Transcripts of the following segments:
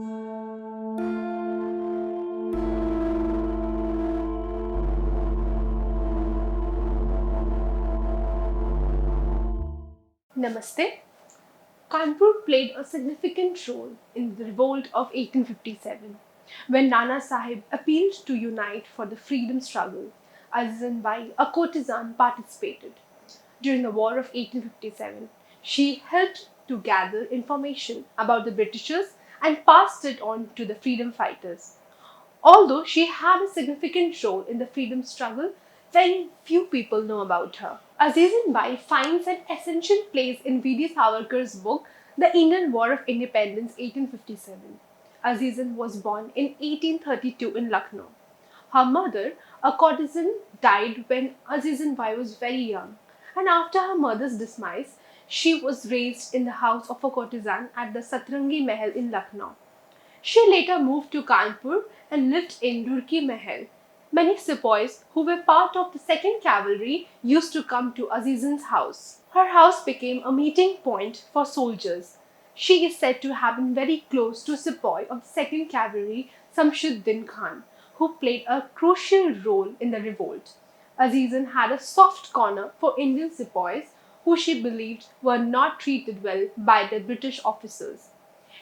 Namaste. Kanpur played a significant role in the revolt of 1857 when Nana Sahib appealed to unite for the freedom struggle. Azizan Bai, a courtesan, participated. During the War of 1857, she helped to gather information about the Britishers and passed it on to the freedom fighters. Although she had a significant role in the freedom struggle, very few people know about her. Azizan Bai finds an essential place in V.D. Savarkar's book, The Indian War of Independence 1857. Azizan was born in 1832 in Lucknow. Her mother, a courtesan, died when Azizan Bai was very young, and after her mother's demise, she was raised in the house of a courtesan at the Satrangi Mahal in Lucknow. She later moved to Kanpur and lived in Durki Mahal. Many sepoys who were part of the 2nd Cavalry used to come to Azizan's house. Her house became a meeting point for soldiers. She is said to have been very close to a sepoy of the 2nd Cavalry, Samshuddin Khan, who played a crucial role in the revolt. Azizan had a soft corner for Indian sepoys who she believed were not treated well by the British officers.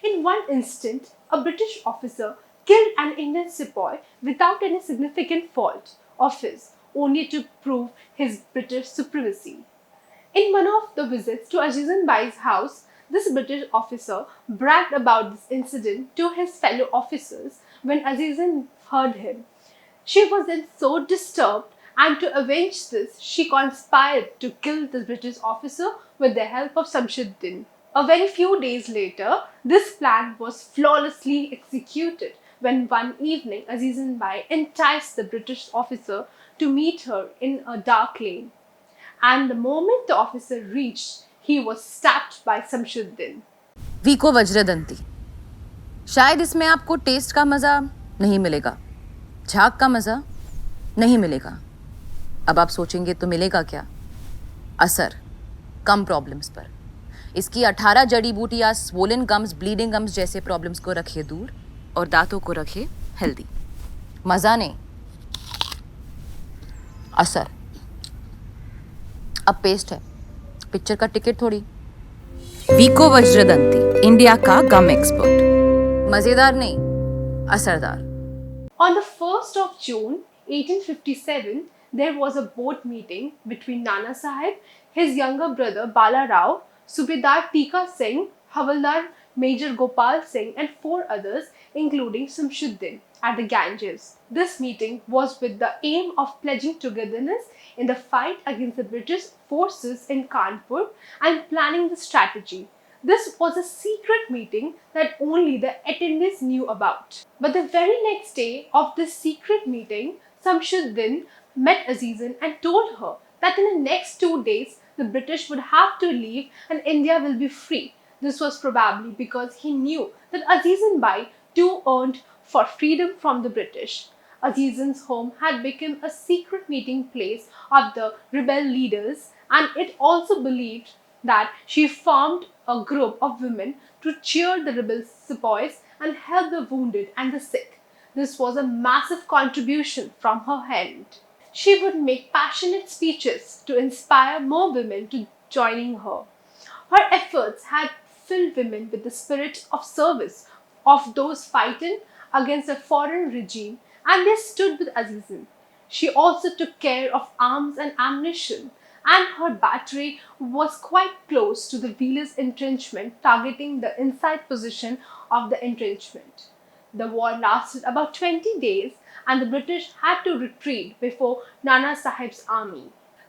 In one instant, a British officer killed an Indian sepoy without any significant fault of his, only to prove his British supremacy. In one of the visits to Azizan Bai's house, this British officer bragged about this incident to his fellow officers when Azizan heard him. She was then so disturbed, and to avenge this, she conspired to kill the British officer with the help of Samshuddin. A very few days later, this plan was flawlessly executed when one evening Azizan Bai enticed the British officer to meet her in a dark lane. And the moment the officer reached, he was stabbed by Samshuddin. वीको वज्रदंती। शायद इसमें आपको test का मज़ा नहीं मिलेगा, झाग का मज़ा नहीं मिलेगा। अब आप सोचेंगे तो मिलेगा क्या? असर कम प्रॉब्लम्स पर। इसकी 18 जड़ी बूटियाँ स्वोलन गम्स, ब्लीडिंग गम्स जैसे प्रॉब्लम्स को रखे दूर और दांतों को रखे हेल्दी। मज़ा नहीं, असर। अब पेस्ट है, पिक्चर का टिकट थोड़ी। वीको वज्रदंती, इंडिया का गम एक्सपर्ट। मजेदार नहीं, असरदार। On the 1st of June 1857, there was a board meeting between Nana Sahib, his younger brother Bala Rao, Subedar Tika Singh, Havaldar Major Gopal Singh, and 4 others, including Samshuddin, at the Ganges. This meeting was with the aim of pledging togetherness in the fight against the British forces in Kanpur and planning the strategy. This was a secret meeting that only the attendees knew about. But the very next day of this secret meeting, Samshuddin met Azizan and told her that in the next 2 days the British would have to leave and India will be free. This was probably because he knew that Azizan Bai too yearned for freedom from the British. Azizan's home had become a secret meeting place of the rebel leaders, and it also believed that she formed a group of women to cheer the rebel sepoys and help the wounded and the sick. This was a massive contribution from her hand. She would make passionate speeches to inspire more women to joining her. Her efforts had filled women with the spirit of service of those fighting against a foreign regime, and they stood with Azizan. She also took care of arms and ammunition, and her battery was quite close to the Wheelers' entrenchment, targeting the inside position of the entrenchment. The war lasted about 20 days, and the British had to retreat before Nana Sahib's army.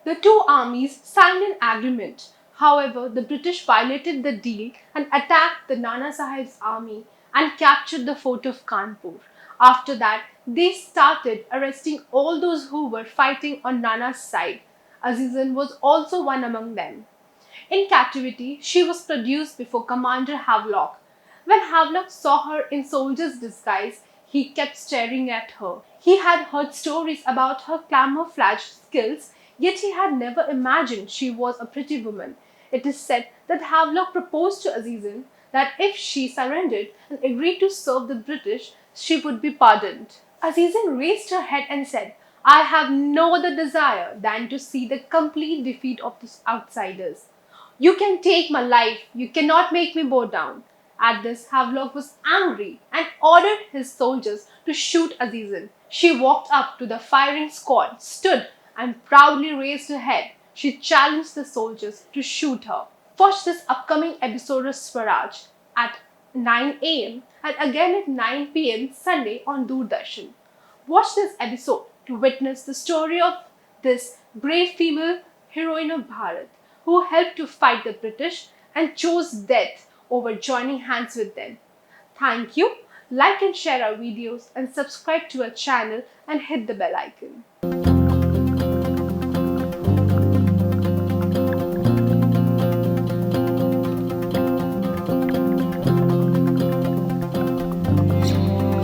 The two armies signed an agreement. However, the British violated the deal and attacked the Nana Sahib's army and captured the fort of Kanpur. After that, they started arresting all those who were fighting on Nana's side. Azizan was also one among them. In captivity, she was produced before Commander Havelock. When Havelock saw her in soldier's disguise, he kept staring at her. He had heard stories about her camouflage skills, yet he had never imagined she was a pretty woman. It is said that Havelock proposed to Azizan. that if she surrendered and agreed to serve the British, she would be pardoned. Azizan raised her head and said, I have no other desire than to see the complete defeat of the outsiders. You can take my life, you cannot make me bow down. At this, Havelock was angry and ordered his soldiers to shoot Azizan. She walked up to the firing squad, stood, and proudly raised her head. She challenged the soldiers to shoot her. Watch this upcoming episode of Swaraj at 9 a.m. and again at 9 p.m. Sunday on Doordarshan. Watch this episode to witness the story of this brave female heroine of Bharat who helped to fight the British and chose death over joining hands with them. Thank you. Like and share our videos and subscribe to our channel and hit the bell icon.